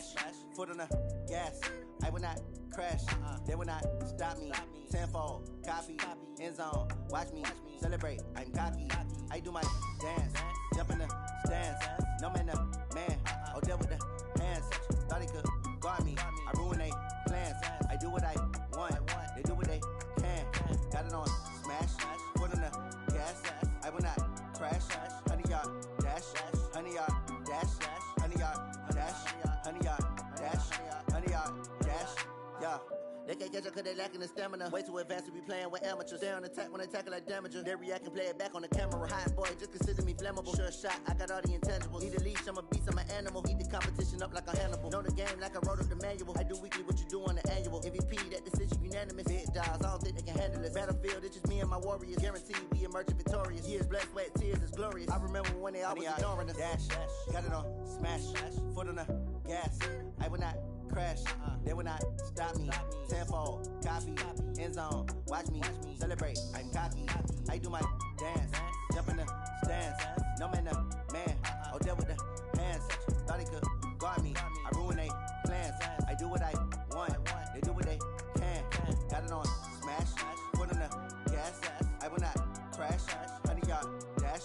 smash, foot on the gas. I will not crash, they will not stop me. Tenfold, copy, end zone, watch me celebrate. I'm cocky, I do my dance, jump in the stands. No man, man, oh there with the hands. Thought he could guard me, I ruin they plans. I do what I want, they do what they can. Got it on smash, foot on the gas. I will not crash, 100-yard dash, 100-yard dash, 100-yard dash, 100-yard dash, 100-yard dash, yeah. They can't catch up cause they lacking the stamina. Way too advanced to be playing with amateurs. They on attack when they tackle like damager. They react and play it back on the camera. Hot boy, just consider me flammable. Sure shot, I got all the intangibles. Need a leash, I'm a beast, I'm an animal. Eat the competition up like a Hannibal. Know the game like I wrote up the manual. I do weekly what you do on the annual. MVP, that decision unanimous. Big dogs, I don't think they can handle it. Battlefield, it's just me and my warriors. Guaranteed we emerge victorious. Years, blood, sweat, tears, is glorious. I remember when they always ignoring us. Dash, got it on smash, foot on the gas. I will not crash, they will not stop me. Tenfold, copy, end zone, watch me celebrate. I'm cocky, I do my dance, jump in the stands. No man, man, oh there with the hands. Thought he could guard me, I ruin they plans. I do what I want, they do what they can. Got it on smash, foot on the gas. I will not crash, 100-yard dash,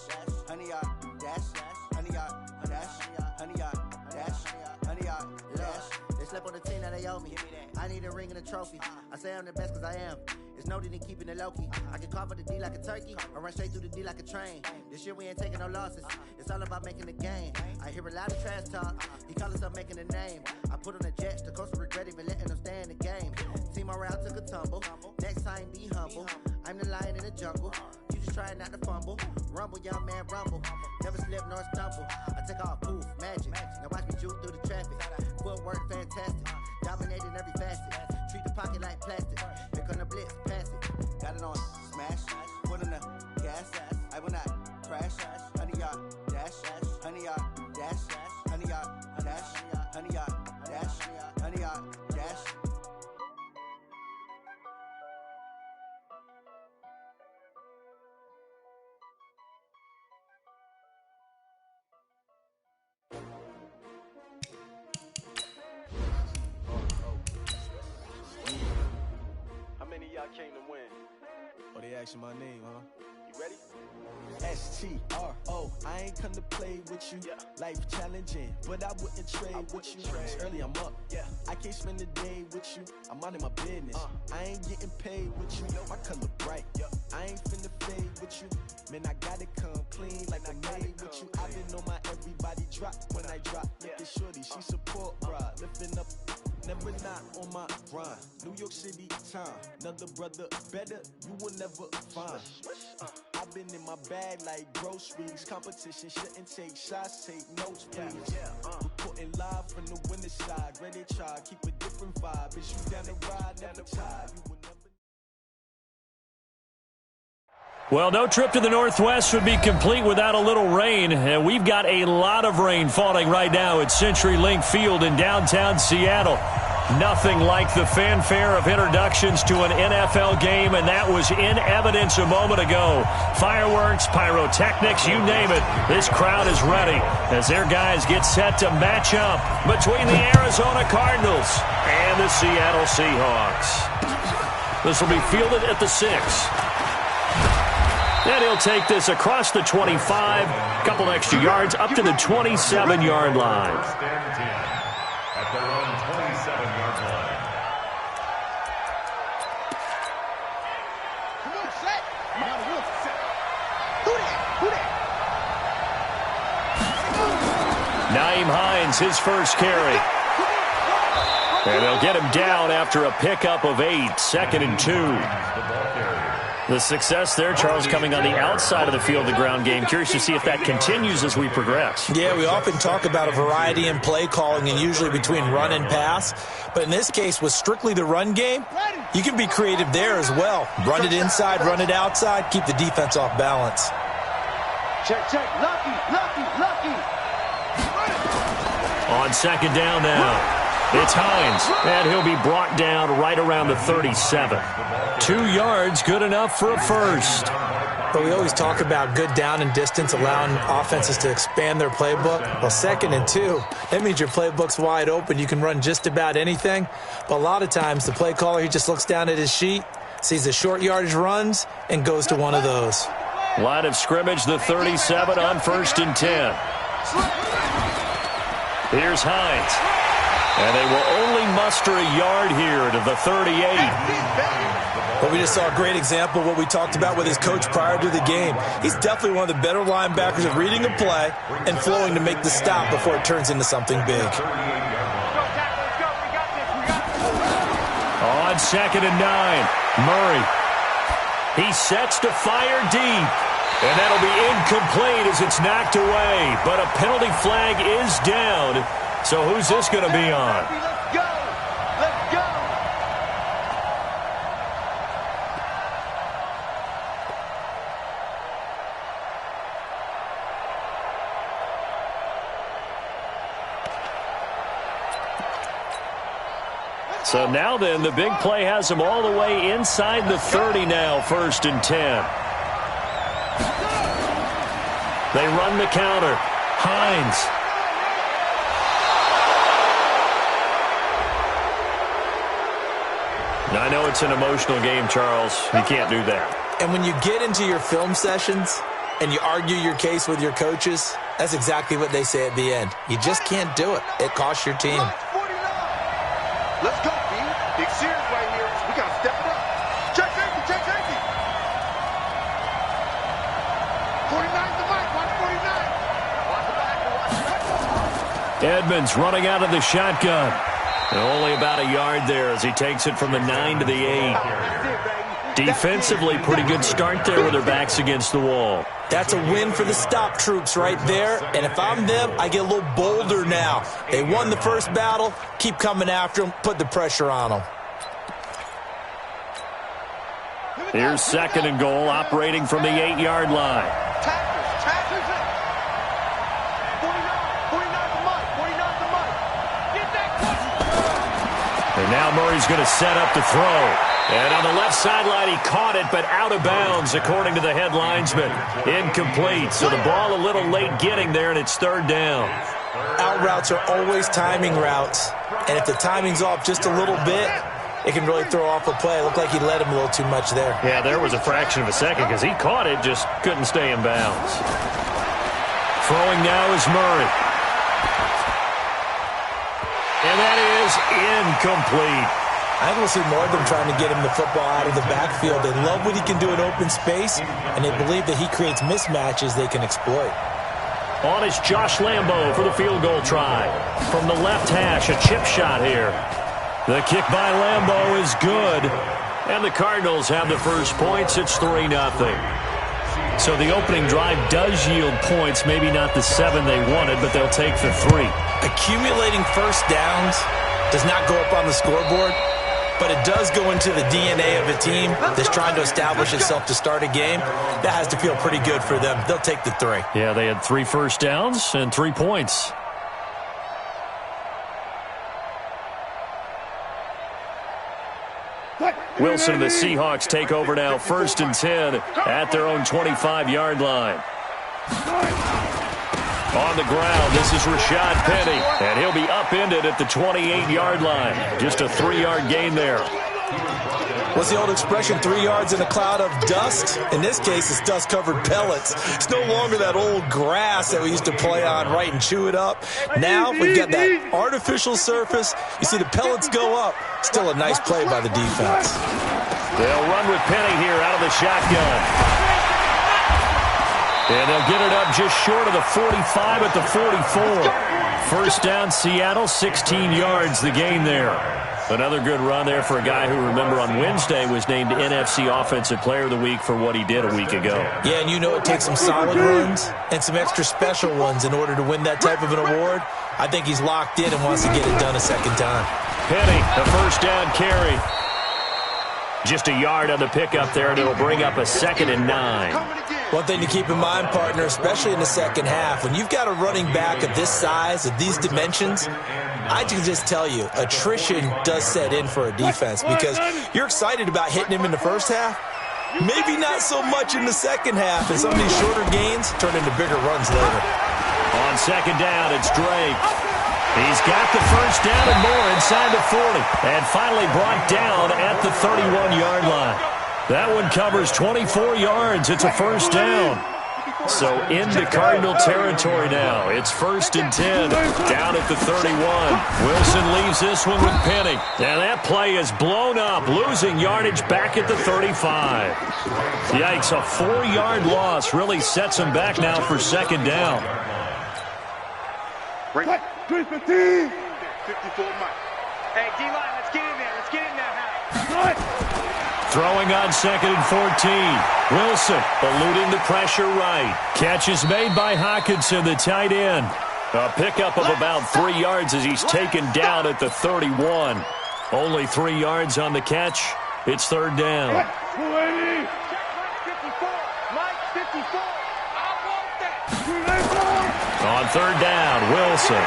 100-yard dash, 100-yard dash, 100-yard dash, 100-yard dash. They slept on the team that they owe me. I need a ring and a trophy. I say I'm the best cause I am. It's noted in keeping it low-key. I can carve up the D like a turkey or run straight through the D like a train. This year we ain't taking no losses. It's all about making the game. I hear a lot of trash talk. He call himself making a name. I put on the Jets. The coach will regret even letting them stay in the game. Team morale took a tumble. Next time be humble. I'm the lion in the jungle. You just try not to fumble. Rumble, young man, rumble. Never slip nor stumble. I take off, poof, magic. Now watch me juke through the traffic. Footwork fantastic. Dominating every facet. Treat the pocket like plastic. Here come the blitz, pass it. Got it on smash, foot on the gas. I will not crash. 100-yard dash, 100-yard dash, 100-yard dash, 100-yard dash, 100-yard dash. How many of y'all came to win? Oh, they asking my name, huh? You ready? S-T-R-O, I ain't come to play with you. Yeah. Life challenging, but I wouldn't trade with you. It's early, I'm up. Yeah. I can't spend the day with you. I'm minding my business. I ain't getting paid with you. My color bright. I ain't finna fade with you. Man, I gotta come clean like I made with you. I've been on my everybody drop when I drop. Look at shorty, she support, bruh. Lifting up. Never not on my grind. New York City time. Another brother better, you will never find. I've been in my bag like groceries. Competition shouldn't take shots, take notes, please. Reporting live from the winning side. Ready to try, keep a different vibe. Is you down the ride, down the tide. You will never. Well, no trip to the Northwest would be complete without a little rain, and we've got a lot of rain falling right now at CenturyLink Field in downtown Seattle. Nothing like the fanfare of introductions to an NFL game, and that was in evidence a moment ago. Fireworks, pyrotechnics, you name it. This crowd is ready as their guys get set to match up between the Arizona Cardinals and the Seattle Seahawks. This will be fielded at the 6. And he'll take this across the 25, a couple extra yards, up to the 27-yard line. At their own 27-yard line. Come on, set. Now the Wolves set. Who that? Naeem Hines, his first carry. And they'll get him down after a pickup of 8, 2nd and 2. The success there, Charles, coming on the outside of the field, the ground game. Curious to see if that continues as we progress. Yeah, we often talk about a variety in play calling and usually between run and pass. But in this case, with strictly the run game, you can be creative there as well. Run it inside, run it outside, keep the defense off balance. Check. Lucky. On 2nd down now. It's Hines, and he'll be brought down right around the 37. 2 yards, good enough for a first. But we always talk about good down and distance, allowing offenses to expand their playbook. Well, 2nd and 2, that means your playbook's wide open. You can run just about anything. But a lot of times, the play caller, he just looks down at his sheet, sees the short yardage runs, and goes to one of those. Line of scrimmage, the 37 on 1st and 10. Here's Hines. And they will only muster a yard here to the 38. But we just saw a great example of what we talked about with his coach prior to the game. He's definitely one of the better linebackers at reading a play and flowing to make the stop before it turns into something big. On 2nd and 9, Murray. He sets to fire deep. And that'll be incomplete as it's knocked away. But a penalty flag is down. So who's this going to be on? Let's go! Let's go! So now then, the big play has them all the way inside the 30 now, 1st and 10. They run the counter. Hines. I know it's an emotional game, Charles. You can't do that. And when you get into your film sessions and you argue your case with your coaches, that's exactly what they say at the end. You just can't do it. It costs your team. Let's go, B. Big series right here. We got to step it up. Check safety, check safety. 49's the mic. Watch 49. Watch the back. Watch the back. Edmonds running out of the shotgun. And only about a yard there as he takes it from the 9 to the 8. Defensively, pretty good start there with their backs against the wall. That's a win for the stop troops right there. And if I'm them, I get a little bolder now. They won the first battle. Keep coming after them. Put the pressure on them. Here's 2nd and goal, operating from the 8-yard line. Tackles it. 49 the mic. 49 the mic. Get that. And now Murray's going to set up to throw. And on the left sideline, he caught it, but out of bounds, according to the head linesman. Incomplete, so the ball a little late getting there, and it's 3rd down. Out routes are always timing routes. And if the timing's off just a little bit, it can really throw off a play. It looked like he let him a little too much there. Yeah, there was a fraction of a second because he caught it, just couldn't stay in bounds. Throwing now is Murray. And that is incomplete. I think we'll see more of them trying to get him the football out of the backfield. They love what he can do in open space, and they believe that he creates mismatches they can exploit. On is Josh Lambo for the field goal try. From the left hash, a chip shot here. The kick by Lambo is good. And the Cardinals have the first points. It's 3-0. So the opening drive does yield points. Maybe not the 7 they wanted, but they'll take the 3. Accumulating first downs does not go up on the scoreboard, but it does go into the DNA of a team that's trying to establish itself to start a game. That has to feel pretty good for them. They'll take the 3. Yeah, they had 3 first downs and 3 points. Wilson and the Seahawks take over now, 1st and 10 at their own 25-yard line. On the ground, this is Rashad Penny, and he'll be upended at the 28-yard line. Just a 3-yard gain there. What's the old expression, 3 yards in a cloud of dust? In this case, it's dust-covered pellets. It's no longer that old grass that we used to play on, right, and chew it up. Now we've got that artificial surface. You see the pellets go up. Still a nice play by the defense. They'll run with Penny here out of the shotgun. And they'll get it up just short of the 45 at the 44. First down, Seattle, 16 yards the gain there. Another good run there for a guy who, remember, on Wednesday was named NFC Offensive Player of the Week for what he did a week ago. Yeah, and you know it takes some solid runs and some extra special ones in order to win that type of an award. I think he's locked in and wants to get it done a second time. Penny, the first down carry. Just a yard on the pickup there, and it'll bring up a 2nd and 9. One thing to keep in mind, partner, especially in the second half, when you've got a running back of this size, of these dimensions, I can just tell you, attrition does set in for a defense because you're excited about hitting him in the first half, Maybe not so much in the second half, and some of these shorter gains turn into bigger runs later. On second down, it's Drake. He's got the first down and more inside the 40. And finally brought down at the 31-yard line. That one covers 24 yards. It's a first down. So into Cardinal territory now. It's 1st and 10 down at the 31. Wilson leaves this one with Penny. And that play is blown up, losing yardage back at the 35. Yikes, a 4-yard loss really sets him back now for second down. 54 Mike. Hey, D-line, let's get in there. Let's get in there. Throwing on 2nd and 14. Wilson eluding the pressure right. Catch is made by Hawkinson, the tight end. A pickup of about 3 yards as he's taken down at the 31. Only 3 yards on the catch. It's third down. Mike 54. Mike 54. I want that. On third down, Wilson.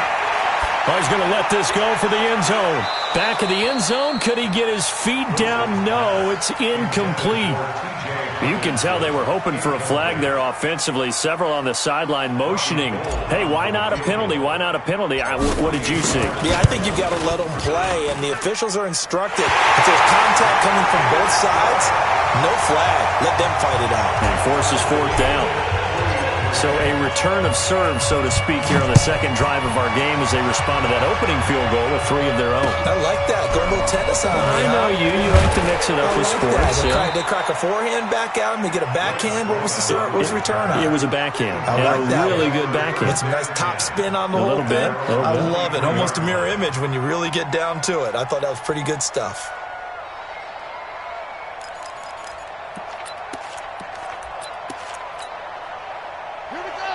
Oh, he's going to let this go for the end zone. Back of the end zone. Could he get his feet down? No, it's incomplete. You can tell they were hoping for a flag there offensively. Several on the sideline motioning. Hey, why not a penalty? Why not a penalty? What did you see? Yeah, I think you've got to let them play, and the officials are instructed. If there's contact coming from both sides, no flag. Let them fight it out. And forces fourth down. So a return of serve, so to speak, here on the second drive of our game as they respond to that opening field goal with 3 of their own. I like that. Go a little tennis on me. I know you. You like to mix it up with sports. They crack a forehand back out, and they get a backhand. What was the serve? What was the return on? It was a backhand. I like that. Really good backhand. With some nice top spin on the whole thing. I love it. Almost a mirror image when you really get down to it. I thought that was pretty good stuff.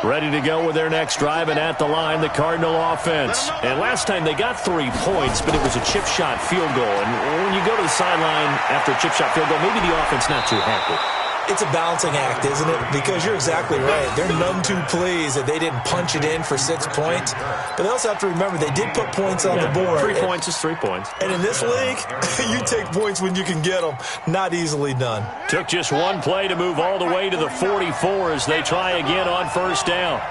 Ready to go with their next drive, and at the line, the Cardinal offense. And last time they got 3 points, but it was a chip shot field goal. And when you go to the sideline after a chip shot field goal, maybe the offense not too happy. It's a balancing act, isn't it? Because you're exactly right. They're none too pleased that they didn't punch it in for 6 points. But they also have to remember they did put points on the board. 3 points is 3 points. And in this league, you take points when you can get them. Not easily done. Took just one play to move all the way to the 44 as they try again on first down.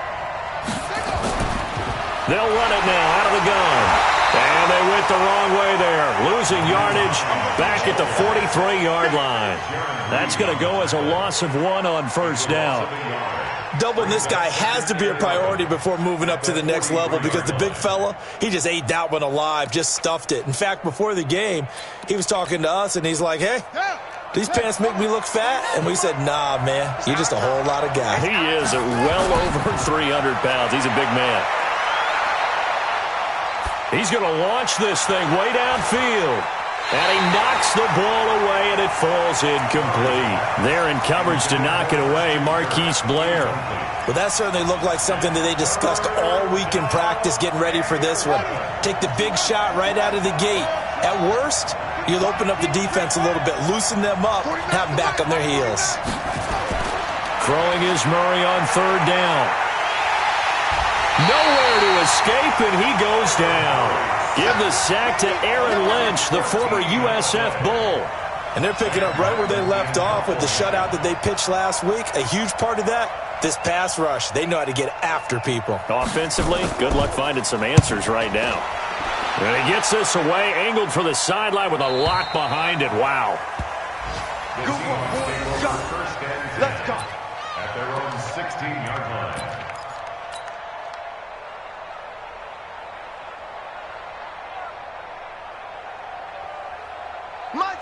They'll run it now out of the gun. And they went the wrong way there. Losing yardage back at the 43-yard line. That's going to go as a loss of 1 on first down. Doubling this guy has to be a priority before moving up to the next level because the big fella, he just ate that one alive, just stuffed it. In fact, before the game, he was talking to us, and he's like, hey, these pants make me look fat? And we said, nah, man, you're just a whole lot of guy. He is well over 300 pounds. He's a big man. He's going to launch this thing way downfield. And he knocks the ball away, and it falls incomplete. There in coverage to knock it away, Marquise Blair. Well, that certainly looked like something that they discussed all week in practice getting ready for this one. Take the big shot right out of the gate. At worst, you'll open up the defense a little bit, loosen them up, have them back on their heels. Throwing is Murray on third down. Nowhere to escape, and he goes down. Give the sack to Aaron Lynch, the former USF Bull. And they're picking up right where they left off with the shutout that they pitched last week. A huge part of that, this pass rush. They know how to get after people. Offensively, good luck finding some answers right now. And he gets this away, angled for the sideline with a lock behind it. Wow. Go on, boy. Shot. Let's go. At their own 16-yard line.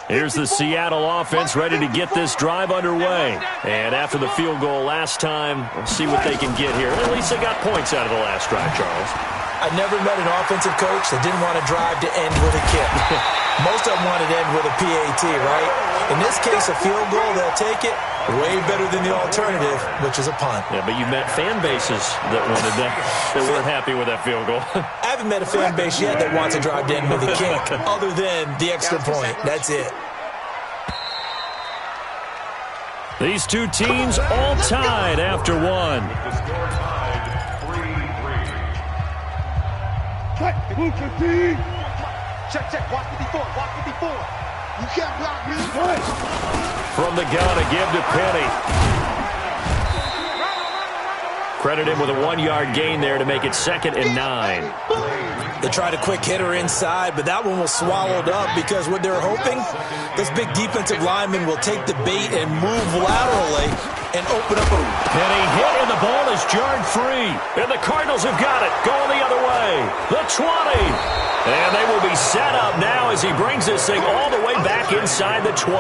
Here's the Seattle offense ready to get this drive underway. And after the field goal last time, we'll see what they can get here. At least they got points out of the last drive, Charles. I never met an offensive coach that didn't want to drive to end with a kick. Most of them wanted to end with a PAT, right? In this case, a field goal, they'll take it. Way better than the alternative, which is a punt. Yeah, but you've met fan bases that wanted that, that weren't happy with that field goal. I haven't met a fan base yet that wants to drive to end with a kick, other than the extra point. That's it. These two teams all tied after one. The score tied 3-3. Check, watch 54, watch 54. You can't block me. From the gun, a give to Penny. Credit him with a 1-yard gain there to make it 2nd and 9. They tried a quick hitter inside, but that one was swallowed up because what they're hoping, this big defensive lineman will take the bait and move laterally and open up a... Penny hit, and the ball is jarred free. And the Cardinals have got it. Going the other way. The 20. And they will be set up now as he brings this thing all the way back inside the 20.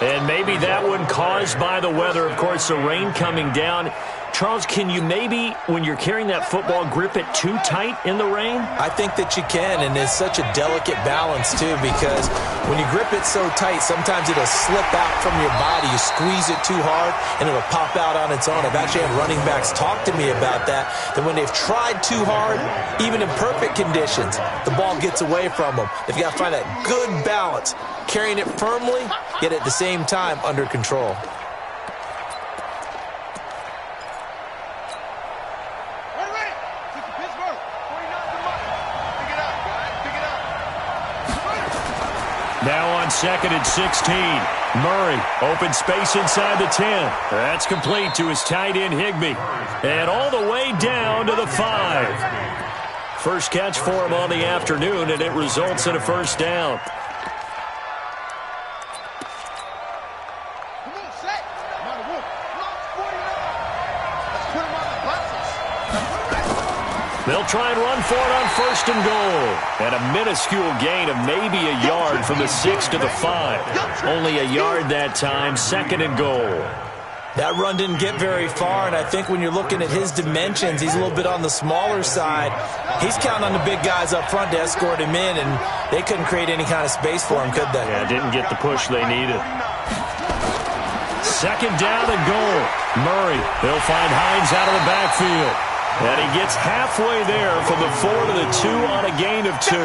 And maybe that one caused by the weather. Of course, the rain coming down. Charles, can you maybe, when you're carrying that football, grip it too tight in the rain? I think that you can, and it's such a delicate balance, too, because when you grip it so tight, sometimes it'll slip out from your body. You squeeze it too hard, and it'll pop out on its own. I've actually had running backs talk to me about that when they've tried too hard, even in perfect conditions, the ball gets away from them. They've got to find that good balance, carrying it firmly, yet at the same time under control. Now on 2nd and 16. Murray, open space inside the 10. That's complete to his tight end, Higbee. And all the way down to the 5. First catch for him on the afternoon, and it results in a first down. They'll try and run for it on 1st and goal. And a minuscule gain of maybe a yard from the 6 to the 5. Only a yard that time, 2nd and goal. That run didn't get very far, and I think when you're looking at his dimensions, he's a little bit on the smaller side. He's counting on the big guys up front to escort him in, and they couldn't create any kind of space for him, could they? Yeah, didn't get the push they needed. 2nd down and goal. Murray, they'll find Hines out of the backfield. And he gets halfway there from the 4 to the 2 on a gain of 2.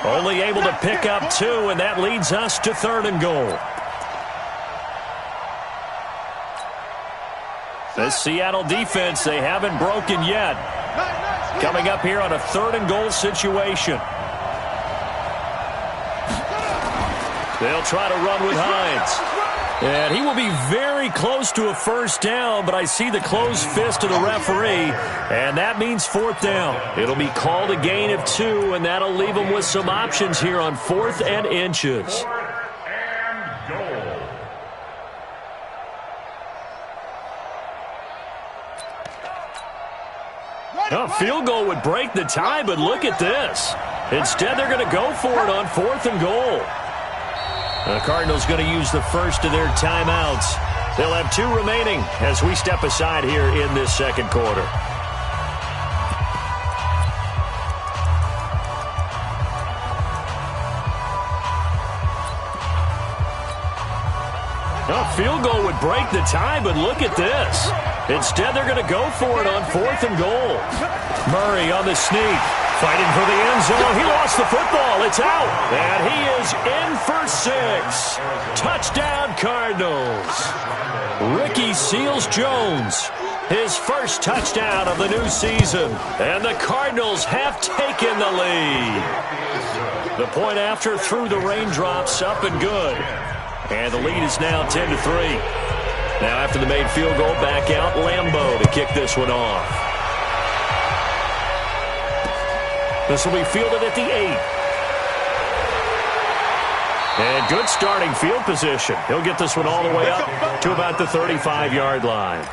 Only able to pick up 2, and that leads us to 3rd and goal. This Seattle defense, they haven't broken yet. Coming up here on a 3rd and goal situation. They'll try to run with Hines. And he will be very close to a first down, but I see the closed fist of the referee, and that means 4th down. It'll be called a gain of 2, and that'll leave them with some options here on 4th and inches. A field goal would break the tie, but look at this. Instead, they're going to go for it on 4th and goal. The Cardinals going to use the first of their timeouts. They'll have 2 remaining as we step aside here in this 2nd quarter. A field goal would break the tie, but look at this. Instead, they're going to go for it on 4th and goal. Murray on the sneak. Fighting for the end zone. He lost the football. It's out. And he is in for 6. Touchdown, Cardinals. Ricky Seals-Jones. His first touchdown of the new season. And the Cardinals have taken the lead. The point after through the raindrops, up and good. And the lead is now 10-3. Now after the made field goal, back out Lambeau to kick this one off. This will be fielded at the 8. And good starting field position. He'll get this one all the way up to about the 35-yard line.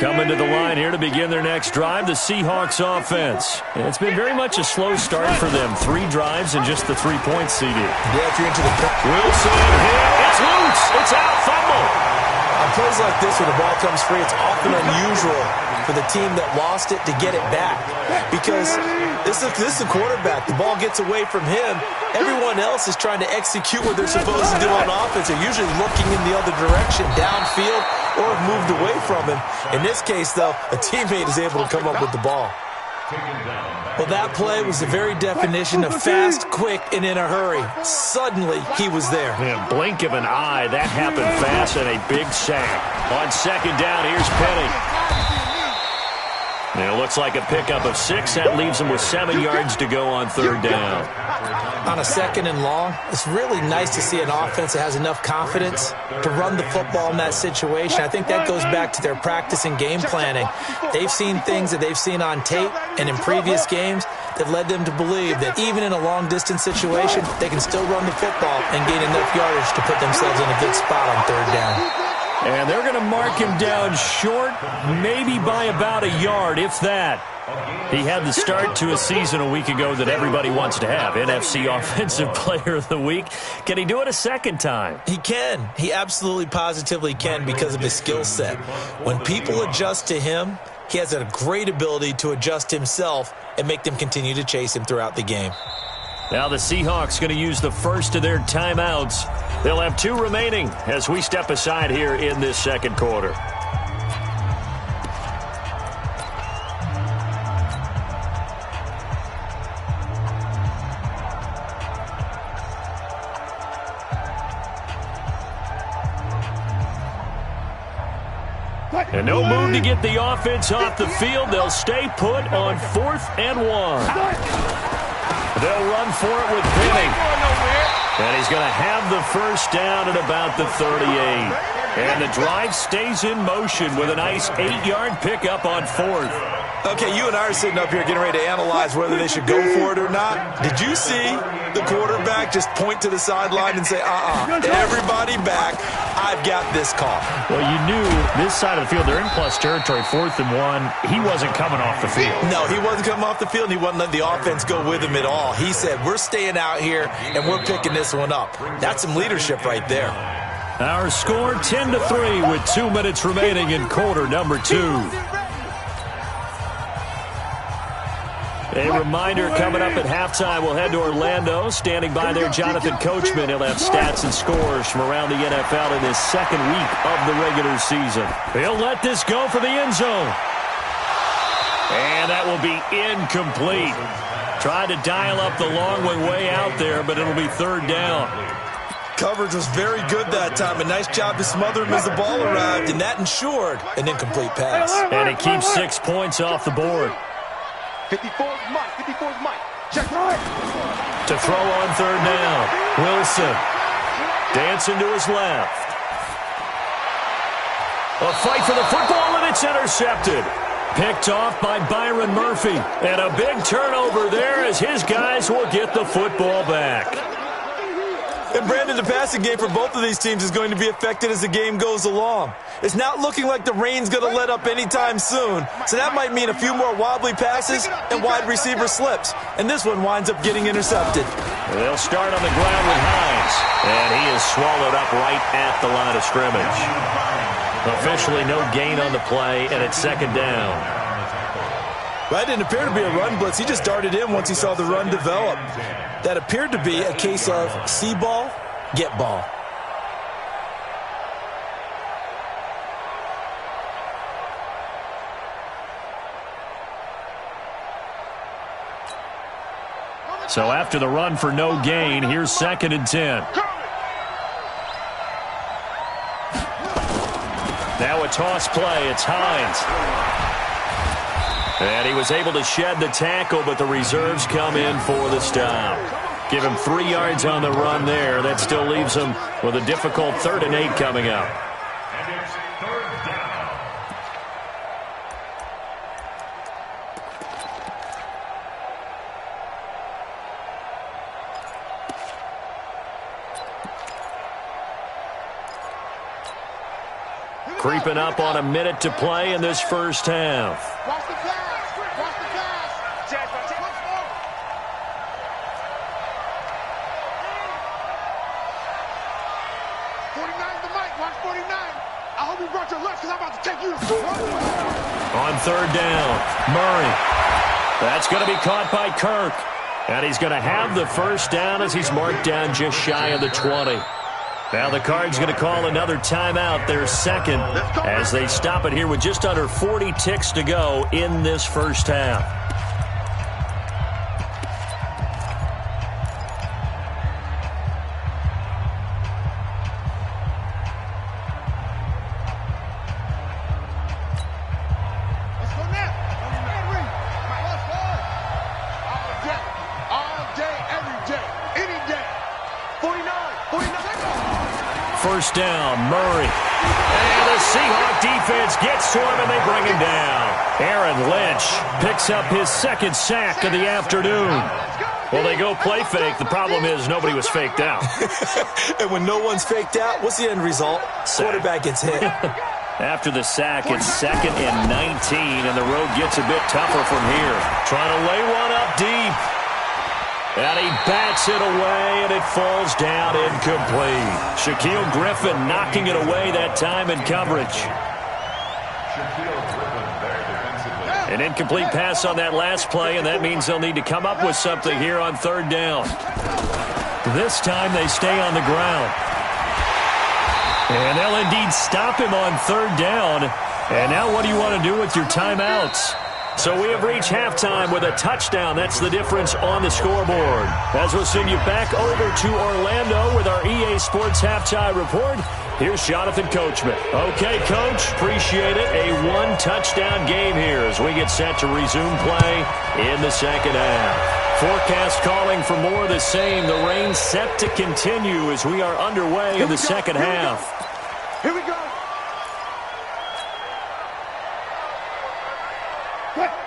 Coming to the line here to begin their next drive, the Seahawks offense. And it's been very much a slow start for them. 3 drives and just the 3 points CD. Yeah, if you're into the... Wilson hit. It's loose. It's out. Fumble. On plays like this where the ball comes free, it's often unusual for the team that lost it to get it back. Because this is the quarterback. The ball gets away from him. Everyone else is trying to execute what they're supposed to do on offense. They're usually looking in the other direction, downfield, or have moved away from him. In this case, though, a teammate is able to come up with the ball. Well, that play was the very definition of fast, quick, and in a hurry. Suddenly, he was there. Yeah, blink of an eye, that happened fast, and a big sack. On second down, here's Penny. It looks like a pickup of 6. That leaves him with 7 yards to go on third down. On a second and long, it's really nice to see an offense that has enough confidence to run the football in that situation. I think that goes back to their practice and game planning. They've seen things that they've seen on tape and in previous games that led them to believe that even in a long-distance situation, they can still run the football and gain enough yardage to put themselves in a good spot on third down. And they're going to mark him down short, maybe by about a yard, if that. He had the start to a season a week ago that everybody wants to have, NFC Offensive Player of the Week. Can he do it a second time? He can. He absolutely positively can because of his skill set. When people adjust to him, he has a great ability to adjust himself and make them continue to chase him throughout the game. Now the Seahawks going to use the first of their timeouts. They'll have 2 remaining as we step aside here in this second quarter. And no move to get the offense off the field. They'll stay put on 4th and 1. They'll run for it with Penny. And he's going to have the first down at about the 38. And the drive stays in motion with a nice 8-yard pickup on 4th. Okay, you and I are sitting up here getting ready to analyze whether they should go for it or not. Did you see the quarterback just point to the sideline and say, everybody back, I've got this call? Well, you knew this side of the field, they're in plus territory, 4th and 1. He wasn't coming off the field. No, he wasn't coming off the field, and he wasn't letting the offense go with him at all. He said, we're staying out here, and we're picking this one up. That's some leadership right there. Our score 10-3 with 2 minutes remaining in quarter number 2. A reminder coming up at halftime, we'll head to Orlando. Standing by there, Jonathan Coachman. He'll have stats and scores from around the NFL in this second week of the regular season. He'll let this go for the end zone. And that will be incomplete. Tried to dial up the long one way out there, but it'll be third down. Coverage was very good that time. A nice job to smother him as the ball arrived, and that ensured an incomplete pass. And it keeps 6 points off the board. 54's Mike. 54's Mike. Check right. To throw on third down. Wilson dancing to his left. A fight for the football, and it's intercepted. Picked off by Byron Murphy. And a big turnover there as his guys will get the football back. And Brandon, the passing game for both of these teams is going to be affected as the game goes along. It's not looking like the rain's going to let up anytime soon, so that might mean a few more wobbly passes and wide receiver slips. And this one winds up getting intercepted. They'll start on the ground with Hines, and he is swallowed up right at the line of scrimmage. Officially no gain on the play, and it's second down. That didn't appear to be a run blitz. He just darted in once he saw the run develop. That appeared to be a case of see ball, get ball. So after the run for no gain, here's 2nd and 10. Now a toss play. It's Hines. And he was able to shed the tackle, but the reserves come in for the stop. Give him 3 yards on the run there. That still leaves him with a difficult 3rd and 8 coming up. And it's third down. Creeping up on a minute to play in this first half. Watch the pass. Watch the pass. Chad, watch it. 49 the mic. Watch 49. I hope you brought your lunch because I'm about to take you to school. On third down, Murray. That's going to be caught by Kirk. And he's going to have the first down as he's marked down just shy of the 20. Now the Cards going to call another timeout, their second, as they stop it here with just under 40 ticks to go in this first half. first down. Murray. And the Seahawk defense gets to him, and they bring him down. Aaron Lynch picks up his second sack of the afternoon. Well, they go play fake. The problem is nobody was faked out. And when no one's faked out, what's the end result? Quarterback gets hit. After the sack, it's 2nd and 19, and the road gets a bit tougher from here. Trying to lay one up deep. And he bats it away, and it falls down incomplete. Shaquille Griffin knocking it away that time in coverage. An incomplete pass on that last play, and that means they'll need to come up with something here on 3rd down. This time they stay on the ground. And they'll indeed stop him on 3rd down. And now what do you want to do with your timeouts? So we have reached halftime with a touchdown. That's the difference on the scoreboard. As we'll send you back over to Orlando with our EA Sports Halftime Report, here's Jonathan Coachman. Okay, Coach, appreciate it. A one-touchdown game here as we get set to resume play in the second half. Forecast calling for more of the same. The rain set to continue as we are underway in the second half. Here we go.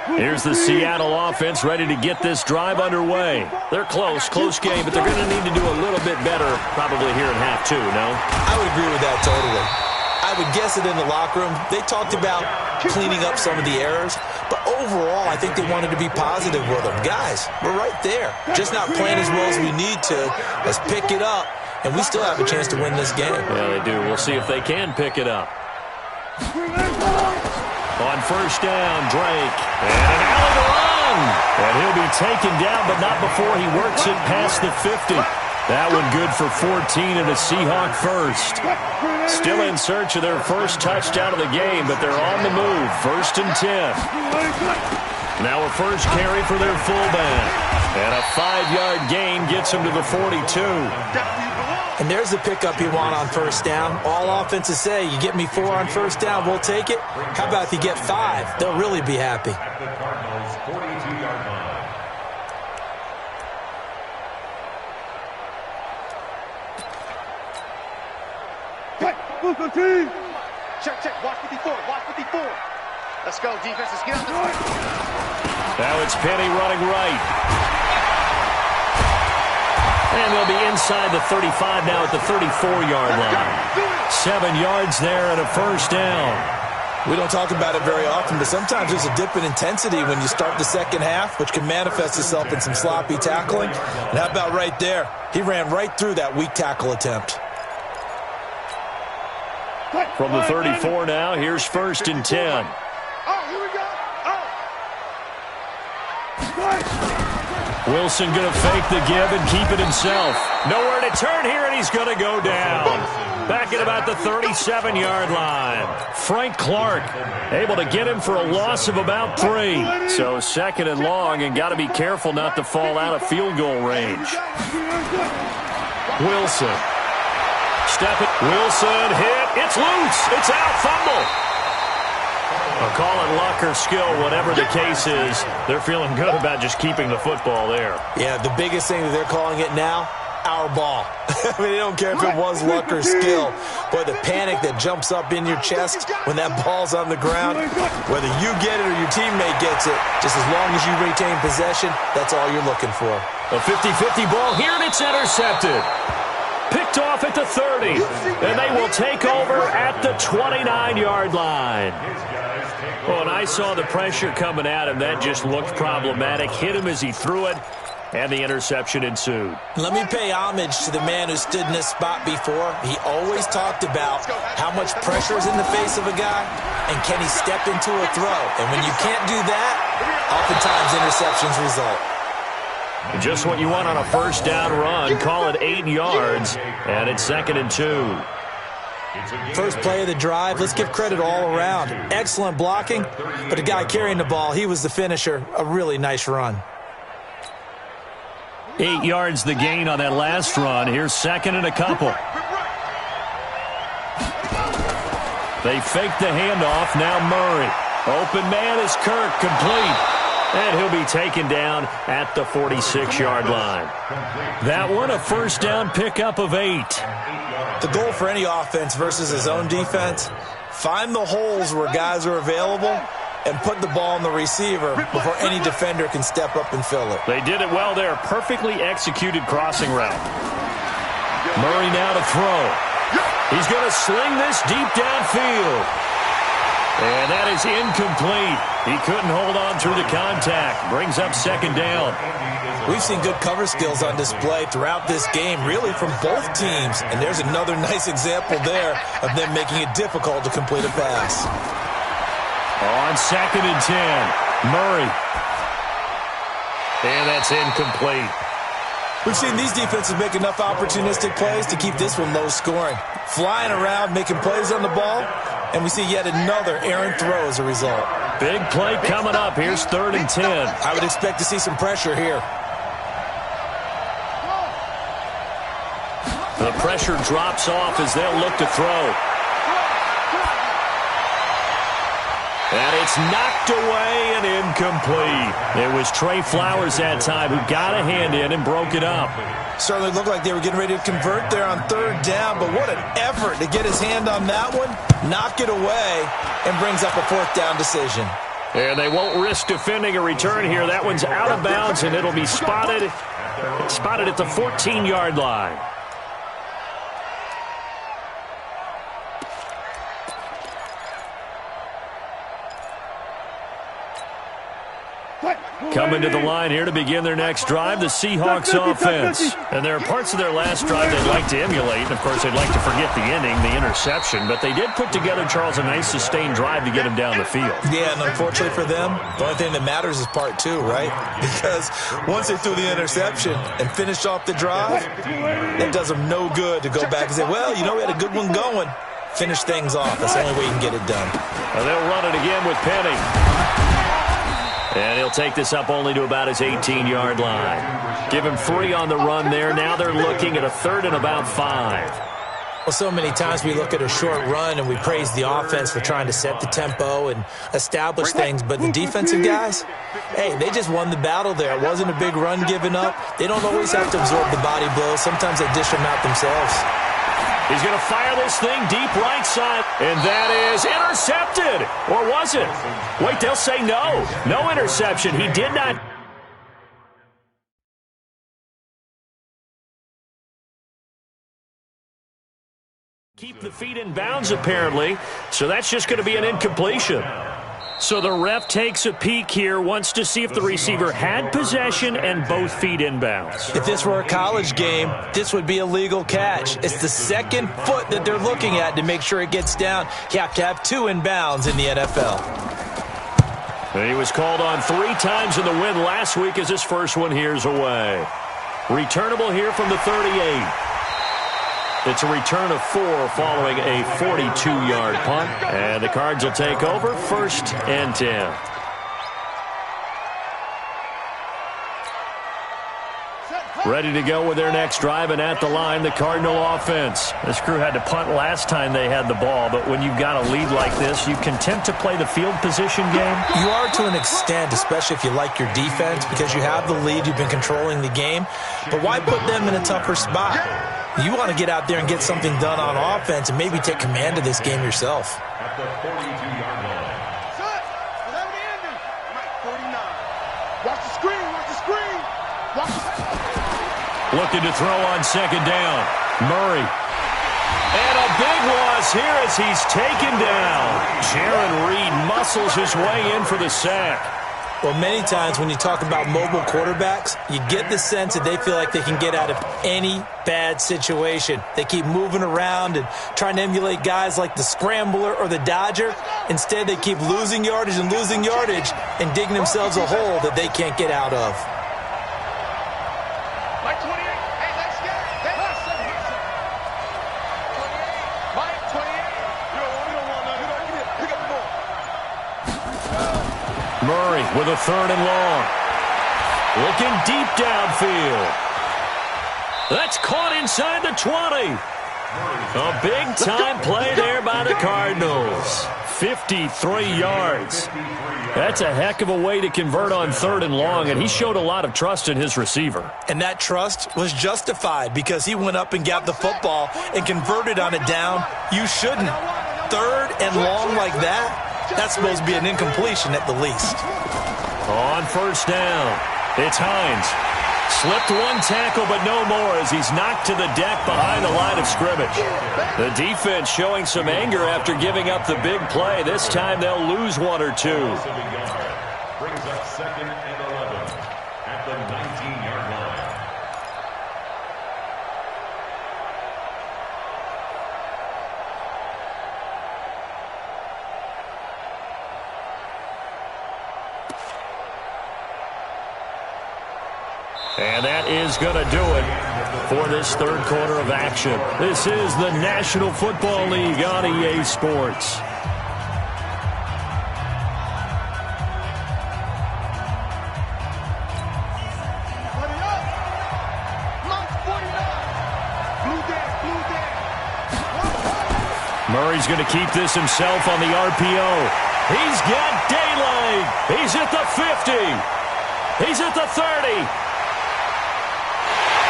Here's the Seattle offense ready to get this drive underway. They're close game, but they're going to need to do a little bit better probably here in half 2, no? I would agree with that totally. I would guess that in the locker room, they talked about cleaning up some of the errors, but overall, I think they wanted to be positive with them. Guys, we're right there. Just not playing as well as we need to. Let's pick it up, and we still have a chance to win this game. Yeah, they do. We'll see if they can pick it up. On first down, Drake. And an alley to run. And he'll be taken down, but not before he works it past the 50. That one good for 14 and a Seahawk first. Still in search of their first touchdown of the game, but they're on the move. 1st and 10. Now a first carry for their fullback. And a 5-yard gain gets him to the 42. And there's the pickup you want on first down. All offenses say, you get me 4 on first down, we'll take it. How about if you get 5? They'll really be happy. At the Cardinals' 42-yard line. Check. Watch 54. Let's go, defense. Let's get on the field. Now it's Penny running right. And they'll be inside the 35 now at the 34-yard line. 7 yards there and a first down. We don't talk about it very often, but sometimes there's a dip in intensity when you start the second half, which can manifest itself in some sloppy tackling. And how about right there? He ran right through that weak tackle attempt. From the 34 now, here's 1st and 10. Oh, here we go. Wilson going to fake the give and keep it himself. Nowhere to turn here, and he's going to go down. Back at about the 37-yard line. Frank Clark able to get him for a loss of about 3. So 2nd and long, and got to be careful not to fall out of field goal range. Wilson. Step it. Wilson hit. It's loose. It's out. Fumble. I'll call it luck or skill, whatever the case is. They're feeling good about just keeping the football there. Yeah, the biggest thing that they're calling it now, our ball. I mean, they don't care if it was luck or skill. Boy, the panic that jumps up in your chest when that ball's on the ground, whether you get it or your teammate gets it, just as long as you retain possession, that's all you're looking for. A 50-50 ball here, and it's intercepted. Picked off at the 30, and they will take over at the 29-yard line. Well, and I saw the pressure coming at him. That just looked problematic. Hit him as he threw it, and the interception ensued. Let me pay homage to the man who stood in this spot before. He always talked about how much pressure is in the face of a guy, and can he step into a throw. And when you can't do that, oftentimes interceptions result. Just what you want on a first down run. Call it 8 yards, and it's 2nd and 2. First play of the drive, let's give credit all around. Excellent blocking, but the guy carrying the ball, he was the finisher. A really nice run. 8 yards the gain on that last run. Here's 2nd and a couple. They fake the handoff. Now Murray. Open man is Kirk, complete. And he'll be taken down at the 46-yard line. That one, a first down pickup of 8. The goal for any offense versus his own defense, find the holes where guys are available and put the ball on the receiver before any defender can step up and fill it. They did it well there. Perfectly executed crossing route. Murray now to throw. He's going to sling this deep downfield. And that is incomplete. He couldn't hold on through the contact. Brings up second down. We've seen good cover skills on display throughout this game, really from both teams. And there's another nice example there of them making it difficult to complete a pass. On second and 10, Murray. And that's incomplete. We've seen these defenses make enough opportunistic plays to keep this one low scoring. Flying around, making plays on the ball, and we see yet another errant throw as a result. Big play coming up. Here's third and 10. I would expect to see some pressure here. The pressure drops off as they'll look to throw. And it's knocked away and incomplete. It was Trey Flowers that time who got a hand in and broke it up. Certainly looked like they were getting ready to convert there on third down, but what an effort to get his hand on that one, knock it away, and brings up a fourth down decision. And they won't risk defending a return here. That one's out of bounds, and it'll be spotted at the 14-yard line. Coming to the line here to begin their next drive, the Seahawks offense. And there are parts of their last drive they'd like to emulate. And, of course, they'd like to forget the ending, the interception. But they did put together, Charles, a nice sustained drive to get him down the field. Yeah, and unfortunately for them, the only thing that matters is part two, right? Because once they threw the interception and finished off the drive, it does them no good to go back and say, well, you know, we had a good one going. Finish things off. That's the only way you can get it done. And they'll run it again with Penny. And he'll take this up only to about his 18-yard line. Give him 3 on the run there. Now they're looking at a third and about 5. Well, so many times we look at a short run and we praise the offense for trying to set the tempo and establish things. But the defensive guys, hey, they just won the battle there. It wasn't a big run given up. They don't always have to absorb the body blows. Sometimes they dish them out themselves. He's going to fire this thing deep right side, and that is intercepted. Or was it? Wait, they'll say no. No interception. He did not. Keep the feet in bounds, apparently. So that's just going to be an incompletion. So the ref takes a peek here, wants to see if the receiver had possession and both feet in bounds. If this were a college game, this would be a legal catch. It's the second foot that they're looking at to make sure it gets down. You have to have 2 in bounds in the NFL. And he was called on 3 times in the win last week as his first one here's away. Returnable here from the 38. It's a return of 4 following a 42-yard punt. And the Cards will take over, 1st and 10. Ready to go with their next drive, and at the line, the Cardinal offense. This crew had to punt last time they had the ball, but when you've got a lead like this, you content to play the field position game? You are to an extent, especially if you like your defense, because you have the lead, you've been controlling the game. But why put them in a tougher spot? You want to get out there and get something done on offense and maybe take command of this game yourself. At the 42-yard line. Watch the screen, watch the screen. Watch the screen. Looking to throw on second down. Murray. And a big loss here as he's taken down. Jaron Reed muscles his way in for the sack. Well, many times when you talk about mobile quarterbacks, you get the sense that they feel like they can get out of any bad situation. They keep moving around and trying to emulate guys like the Scrambler or the Dodger. Instead, they keep losing yardage and digging themselves a hole that they can't get out of. Mike 28. Hey, let's get it. Mike 28. You don't want nothing. Pick up the ball. Murray with a 3rd and long. Looking deep downfield. That's caught inside the 20. A big-time play there by the Cardinals. 53 yards. That's a heck of a way to convert on 3rd and long, and he showed a lot of trust in his receiver. And that trust was justified because he went up and got the football and converted on a down. You shouldn't. 3rd and long like that, that's supposed to be an incompletion at the least. On 1st down, it's Hines. Slipped one tackle, but no more as he's knocked to the deck behind the line of scrimmage. The defense showing some anger after giving up the big play. This time they'll lose 1 or 2. Brings up 2nd and 11 at the 19-yard line. And that is going to do it for this 3rd quarter of action. This is the National Football League on EA Sports. Murray's going to keep this himself on the RPO. He's got daylight. He's at the 50. He's at the 30.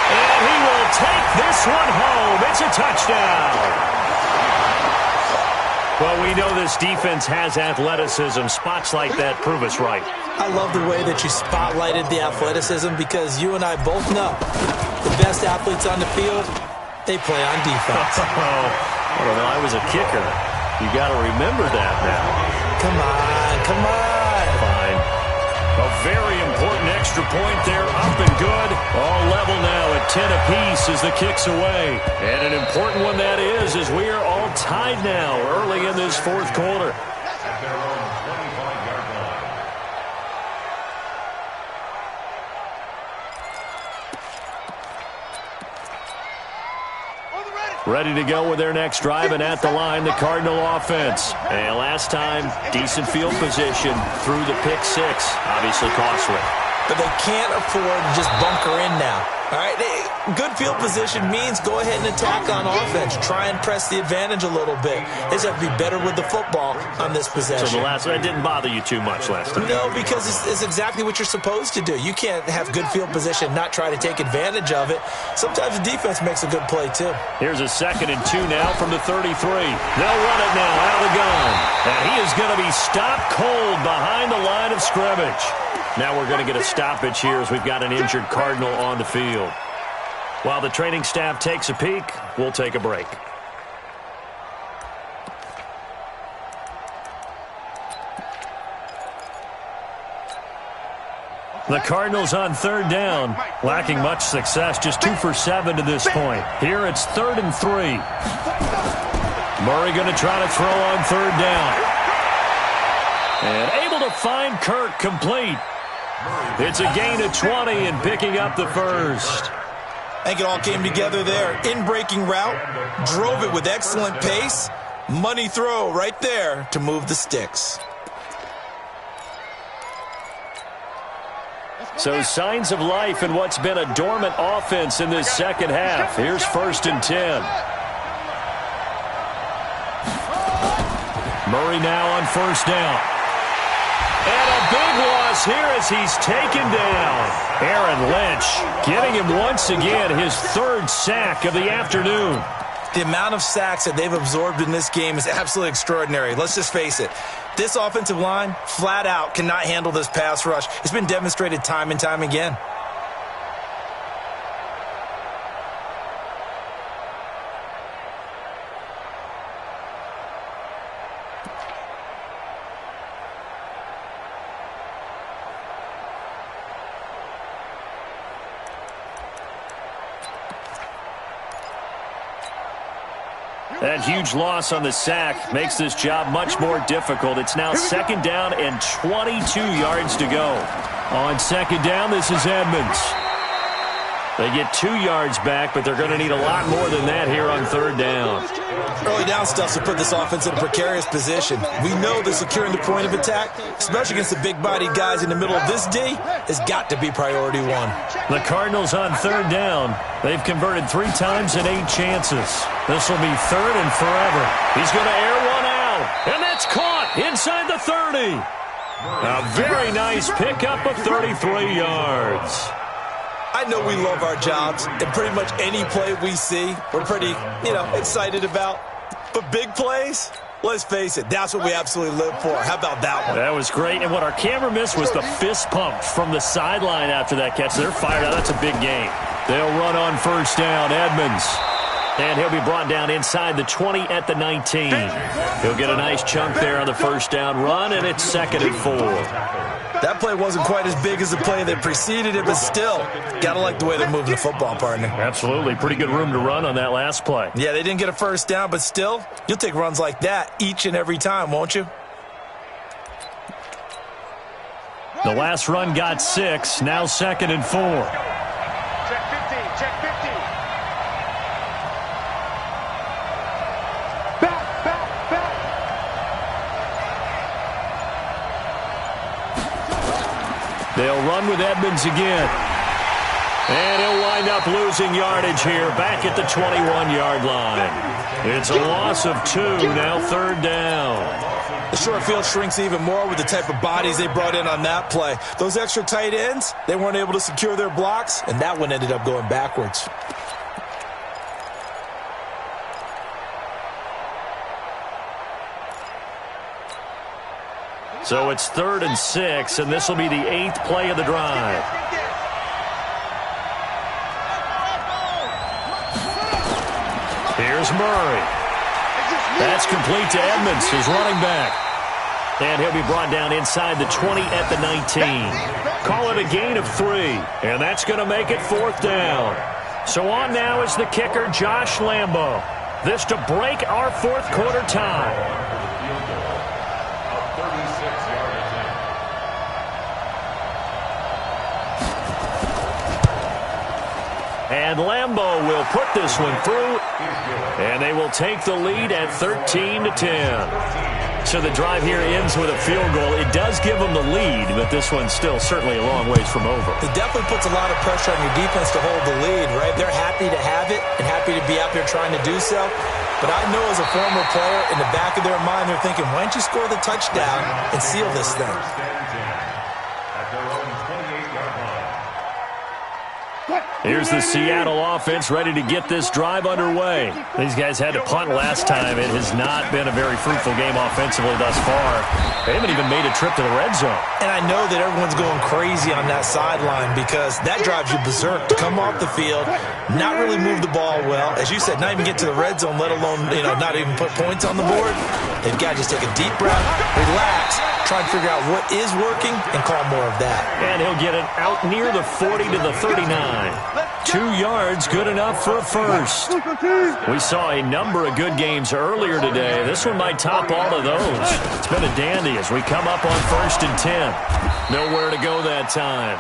And he will take this one home. It's a touchdown. Well, we know this defense has athleticism. Spots like that prove us right. I love the way that you spotlighted the athleticism because you and I both know the best athletes on the field, they play on defense. Well, I was a kicker. You got to remember that now. Come on, come on. Fine. A very important extra point there, up and good. All level now at 10 apiece as the kick's away. And an important one that is, as we are all tied now early in this 4th quarter. At their own 25-yard line. Ready to go with their next drive, and at the line, the Cardinal offense. And last time, decent field position through the pick 6. Obviously costly. But they can't afford to just bunker in now. All right, good field position means go ahead and attack on offense. Try and press the advantage a little bit. They just have to be better with the football on this possession. So that didn't bother you too much last time? No, because it's exactly what you're supposed to do. You can't have good field position, not try to take advantage of it. Sometimes the defense makes a good play, too. Here's a 2nd and 2 now from the 33. They'll run it now out of the gun. And he is going to be stopped cold behind the line of scrimmage. Now we're going to get a stoppage here as we've got an injured Cardinal on the field. While the training staff takes a peek, we'll take a break. The Cardinals on 3rd down, lacking much success, just 2 for 7 to this point. Here it's 3rd and 3. Murray going to try to throw on 3rd down. And able to find Kirk complete. It's a gain of 20 and picking up the 1st. I think it all came together there. In-breaking route, drove it with excellent pace. Money throw right there to move the sticks. So signs of life in what's been a dormant offense in this 2nd half. Here's 1st and 10. Murray now on 1st down. And a big loss here as he's taken down. Aaron Lynch getting him once again his 3rd sack of the afternoon. The amount of sacks that they've absorbed in this game is absolutely extraordinary. Let's just face it. This offensive line, flat out, cannot handle this pass rush. It's been demonstrated time and time again. That huge loss on the sack makes this job much more difficult. It's now 2nd down and 22 yards to go. On 2nd down, this is Edmonds. They get 2 yards back, but they're going to need a lot more than that here on 3rd down. Early down stuff to put this offense in a precarious position. We know that securing the point of attack, especially against the big-bodied guys in the middle of this D, has got to be priority 1. The Cardinals on 3rd down. They've converted 3 times and 8 chances. This will be 3rd and forever. He's going to air one out, and that's caught. inside the 30. A very nice pickup of 33 yards. I know we love our jobs, and pretty much any play we see, we're pretty, excited about. But big plays, let's face it, that's what we absolutely live for. How about that one? That was great, and what our camera missed was the fist pump from the sideline after that catch. They're fired out. That's a big gain. They'll run on first down. Edmonds. And he'll be brought down inside the 20 at the 19. He'll get a nice chunk there on the first down run, and it's 2nd and 4. That play wasn't quite as big as the play that preceded it, but still, got to like the way they're moving the football, partner. Absolutely. Pretty good room to run on that last play. Yeah, they didn't get a first down, but still, you'll take runs like that each and every time, won't you? The last run got 6, now 2nd and 4. Check 15, check 15. Back. They'll run with Edmonds again. And he'll wind up losing yardage here back at the 21-yard line. It's a loss of 2, now 3rd down. The short field shrinks even more with the type of bodies they brought in on that play. Those extra tight ends, they weren't able to secure their blocks, and that one ended up going backwards. So it's 3rd and 6, and this will be the 8th play of the drive. Here's Murray. That's complete to Edmonds, his running back. And he'll be brought down inside the 20 at the 19. Call it a gain of 3, and that's going to make it 4th down. So on now is the kicker, Josh Lambo. This to break our 4th quarter tie. And Lambo will put this one through, and they will take the lead at 13-10. So the drive here ends with a field goal. It does give them the lead, but this one's still certainly a long ways from over. It definitely puts a lot of pressure on your defense to hold the lead, right? They're happy to have it and happy to be out there trying to do so. But I know as a former player, in the back of their mind, they're thinking, why don't you score the touchdown and seal this thing? Here's the Seattle offense ready to get this drive underway. These guys had to punt last time. It has not been a very fruitful game offensively thus far. They haven't even made a trip to the red zone. And I know that everyone's going crazy on that sideline because that drives you berserk to come off the field, not really move the ball well. As you said, not even get to the red zone, let alone, not even put points on the board. They've got to just take a deep breath, relax, try and figure out what is working and call more of that. And he'll get it out near the 40 to the 39. 2 yards, good enough for a first. We saw a number of good games earlier today. This one might top all of those. It's been a dandy as we come up on 1st and 10. Nowhere to go that time.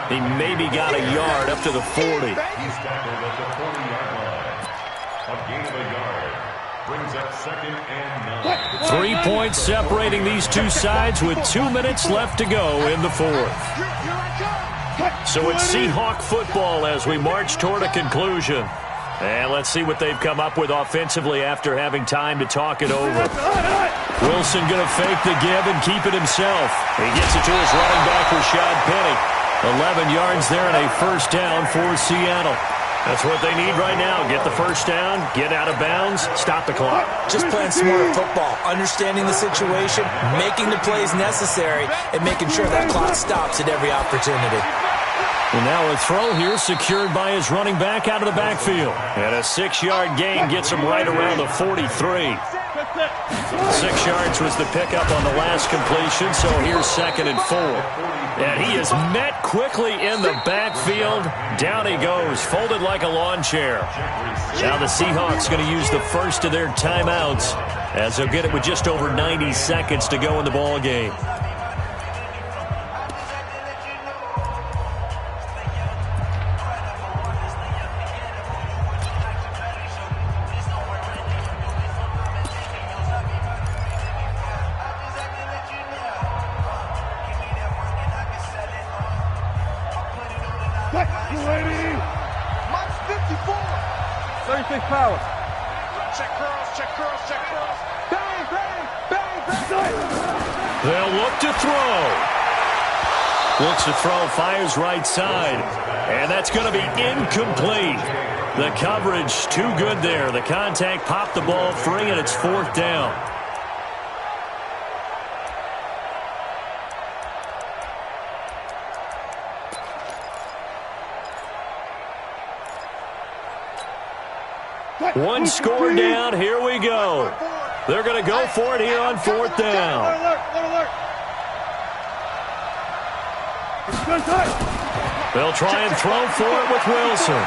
He maybe got a yard up to the 40. He's tackled at the 40-yard line. A gain of a yard brings up 2nd and 9. 3 points separating these two sides with 2 minutes left to go in the 4th. So it's Seahawk football as we march toward a conclusion. And let's see what they've come up with offensively after having time to talk it over. Wilson going to fake the give and keep it himself. He gets it to his running back, Rashad Penny. 11 yards there and a first down for Seattle. That's what they need right now. Get the first down, get out of bounds, stop the clock. Just playing smart football, understanding the situation, making the plays necessary, and making sure that clock stops at every opportunity. And now a throw here secured by his running back out of the backfield. And a 6-yard gain gets him right around the 43. 6 yards was the pickup on the last completion, so here's 2nd and 4. And he is met quickly in the backfield. Down he goes, folded like a lawn chair. Now the Seahawks going to use the first of their timeouts as they'll get it with just over 90 seconds to go in the ball game. Mike's 54. 36 power. Check curls, check curls, check curls. Bang, bang, bang, bang. They'll look to throw. Looks to throw, fires right side. And that's going to be incomplete. The coverage too good there. The contact popped the ball free, and it's 4th down. One score down. Here we go. They're going to go for it here on 4th down. They'll try and throw for it with Wilson.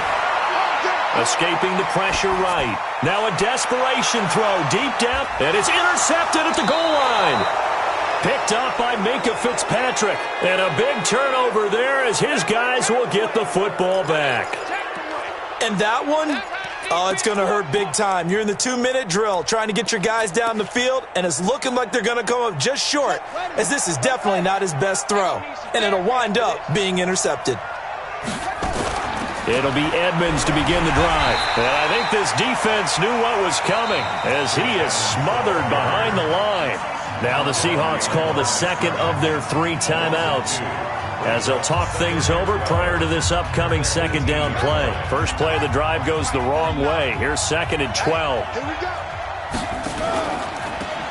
Escaping the pressure right. Now a desperation throw deep down, and it's intercepted at the goal line. Picked up by Minka Fitzpatrick. And a big turnover there as his guys will get the football back. And that one, oh, it's going to hurt big time. You're in the 2-minute drill trying to get your guys down the field, and it's looking like they're going to come up just short, as this is definitely not his best throw, and it'll wind up being intercepted. It'll be Edmonds to begin the drive. And I think this defense knew what was coming as he is smothered behind the line. Now the Seahawks call the second of their 3 timeouts as they'll talk things over prior to this upcoming 2nd down play. First play of the drive goes the wrong way. Here's 2nd and 12.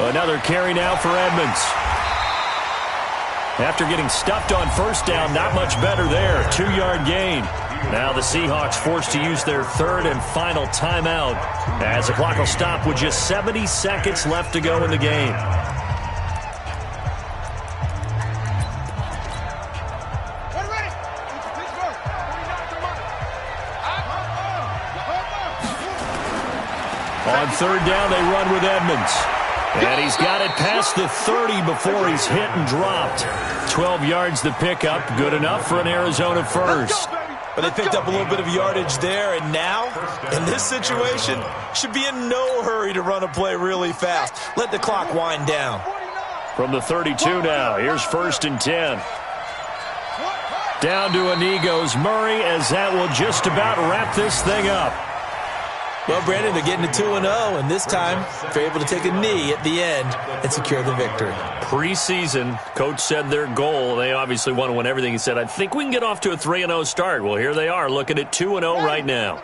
Another carry now for Edmonds. After getting stuffed on 1st down, not much better there. 2-yard gain. Now the Seahawks forced to use their 3rd and final timeout as the clock will stop with just 70 seconds left to go in the game. On 3rd down, they run with Edmonds. And he's got it past the 30 before he's hit and dropped. 12 yards the pickup, good enough for an Arizona first. But they picked up a little bit of yardage there, and now, in this situation, should be in no hurry to run a play really fast. Let the clock wind down. From the 32 now, here's 1st and 10. Down to a knee goes Murray, as that will just about wrap this thing up. Well, Brandon, they're getting to 2-0, and this time they're able to take a knee at the end and secure the victory. Preseason, coach said their goal, they obviously want to win everything. He said, I think we can get off to a 3-0 start. Well, here they are, looking at 2-0 right now.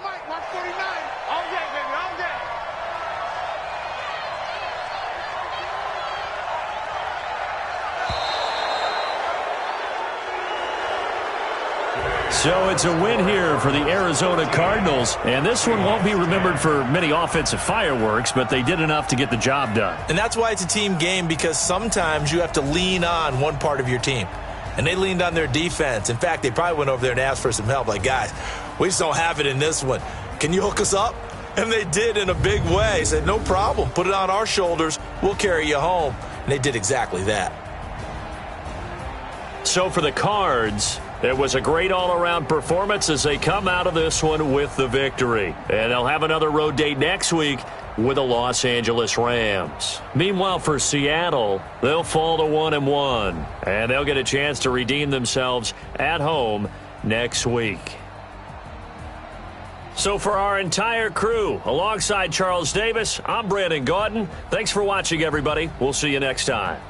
So it's a win here for the Arizona Cardinals, and this one won't be remembered for many offensive fireworks, but they did enough to get the job done. And that's why it's a team game, because sometimes you have to lean on one part of your team. And they leaned on their defense. In fact, they probably went over there and asked for some help. Like, guys, we just don't have it in this one. Can you hook us up? And they did in a big way. Said, no problem. Put it on our shoulders. We'll carry you home. And they did exactly that. So for the Cards, it was a great all-around performance as they come out of this one with the victory. And they'll have another road date next week with the Los Angeles Rams. Meanwhile, for Seattle, they'll fall to 1-1, and they'll get a chance to redeem themselves at home next week. So for our entire crew, alongside Charles Davis, I'm Brandon Gaudin. Thanks for watching, everybody. We'll see you next time.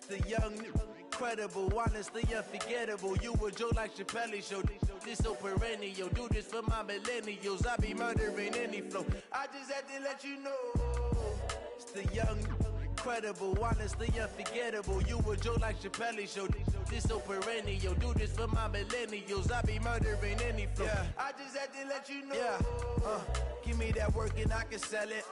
The young, incredible, honestly unforgettable. You a joke like Chappelle show. This so perennial. Do this for my millennials. I be murdering any flow. I just had to let you know. It's the young, incredible, honestly unforgettable. You a joke like Chappelle show. This so perennial. Do this for my millennials. I be murdering any flow. I just had to let you know. Give me that work and I can sell it.